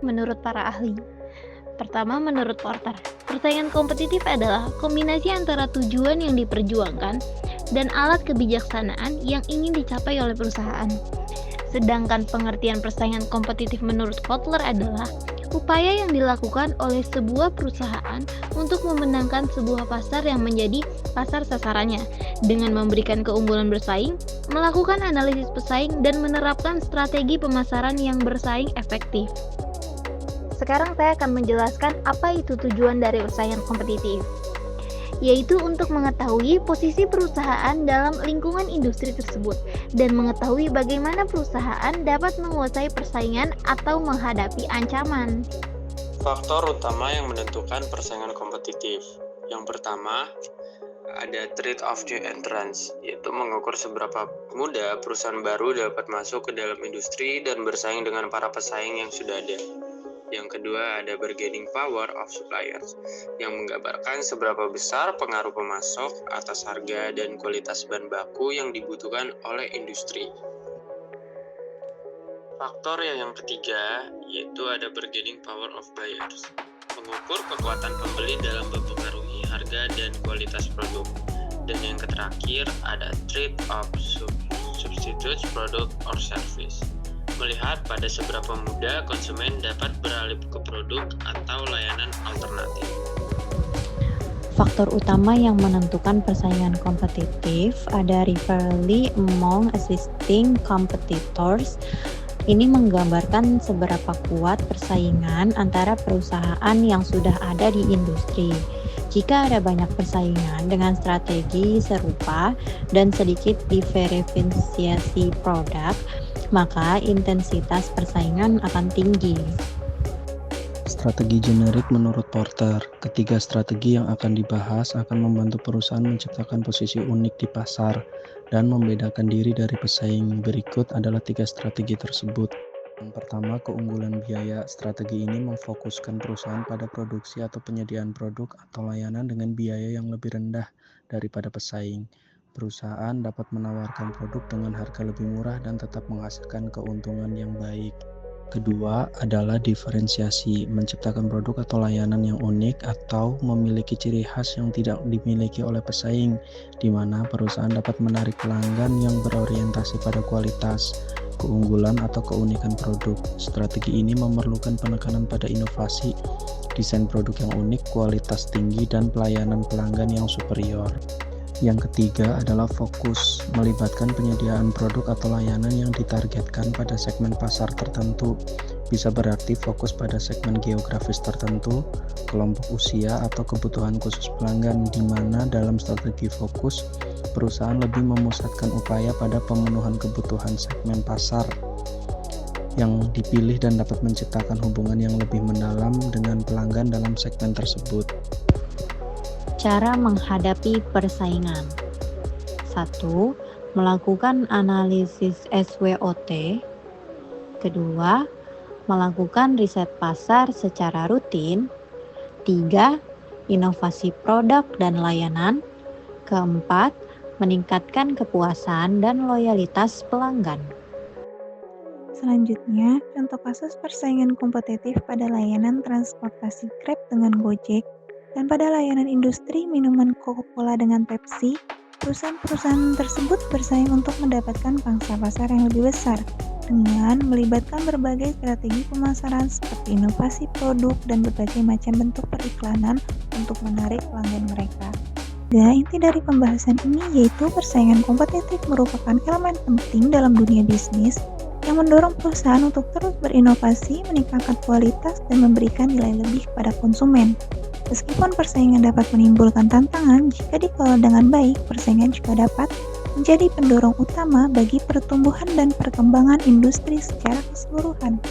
menurut para ahli. Pertama, menurut Porter, persaingan kompetitif adalah kombinasi antara tujuan yang diperjuangkan dan alat kebijaksanaan yang ingin dicapai oleh perusahaan. Sedangkan pengertian persaingan kompetitif menurut Kotler adalah upaya yang dilakukan oleh sebuah perusahaan untuk memenangkan sebuah pasar yang menjadi pasar sasarannya dengan memberikan keunggulan bersaing, melakukan analisis pesaing, dan menerapkan strategi pemasaran yang bersaing efektif. Sekarang saya akan menjelaskan apa itu tujuan dari persaingan kompetitif, yaitu untuk mengetahui posisi perusahaan dalam lingkungan industri tersebut dan mengetahui bagaimana perusahaan dapat menguasai persaingan atau menghadapi ancaman. Faktor utama yang menentukan persaingan kompetitif. Yang pertama, ada trade of new entrants, yaitu mengukur seberapa mudah perusahaan baru dapat masuk ke dalam industri dan bersaing dengan para pesaing yang sudah ada. Yang kedua, ada bargaining power of suppliers, yang menggambarkan seberapa besar pengaruh pemasok atas harga dan kualitas bahan baku yang dibutuhkan oleh industri. Faktor yang ketiga, yaitu ada bargaining power of buyers, mengukur kekuatan pembeli dalam mempengaruhi harga dan kualitas produk. Dan yang terakhir, ada trade of substitute product or service, melihat pada seberapa mudah konsumen dapat beralih ke produk atau layanan alternatif. Faktor utama yang menentukan persaingan kompetitif ada rivalry among existing competitors. Ini menggambarkan seberapa kuat persaingan antara perusahaan yang sudah ada di industri. Jika ada banyak persaingan dengan strategi serupa dan sedikit diferensiasi produk, maka intensitas persaingan akan tinggi. Strategi generik menurut Porter, ketiga strategi yang akan dibahas akan membantu perusahaan menciptakan posisi unik di pasar dan membedakan diri dari pesaing. Berikut adalah tiga strategi tersebut. Yang pertama, keunggulan biaya. Strategi ini memfokuskan perusahaan pada produksi atau penyediaan produk atau layanan dengan biaya yang lebih rendah daripada pesaing. Perusahaan dapat menawarkan produk dengan harga lebih murah dan tetap menghasilkan keuntungan yang baik. Kedua adalah diferensiasi, menciptakan produk atau layanan yang unik atau memiliki ciri khas yang tidak dimiliki oleh pesaing, di mana perusahaan dapat menarik pelanggan yang berorientasi pada kualitas, keunggulan atau keunikan produk. Strategi ini memerlukan penekanan pada inovasi, desain produk yang unik, kualitas tinggi, dan pelayanan pelanggan yang superior. Yang ketiga adalah fokus, melibatkan penyediaan produk atau layanan yang ditargetkan pada segmen pasar tertentu. Bisa berarti fokus pada segmen geografis tertentu, kelompok usia, atau kebutuhan khusus pelanggan, di mana dalam strategi fokus, perusahaan lebih memusatkan upaya pada pemenuhan kebutuhan segmen pasar yang dipilih dan dapat menciptakan hubungan yang lebih mendalam dengan pelanggan dalam segmen tersebut. Cara menghadapi persaingan. 1. Melakukan analisis SWOT. Kedua, melakukan riset pasar secara rutin. 3. Inovasi produk dan layanan. Keempat, meningkatkan kepuasan dan loyalitas pelanggan. Selanjutnya, contoh kasus persaingan kompetitif pada layanan transportasi Grab dengan Gojek dan pada layanan industri minuman Coca-Cola dengan Pepsi. Perusahaan-perusahaan tersebut bersaing untuk mendapatkan pangsa pasar yang lebih besar dengan melibatkan berbagai strategi pemasaran seperti inovasi produk dan berbagai macam bentuk periklanan untuk menarik pelanggan mereka. Dan inti dari pembahasan ini yaitu persaingan kompetitif merupakan elemen penting dalam dunia bisnis yang mendorong perusahaan untuk terus berinovasi, meningkatkan kualitas, dan memberikan nilai lebih kepada konsumen. Meskipun persaingan dapat menimbulkan tantangan, jika dikelola dengan baik, persaingan juga dapat menjadi pendorong utama bagi pertumbuhan dan perkembangan industri secara keseluruhan.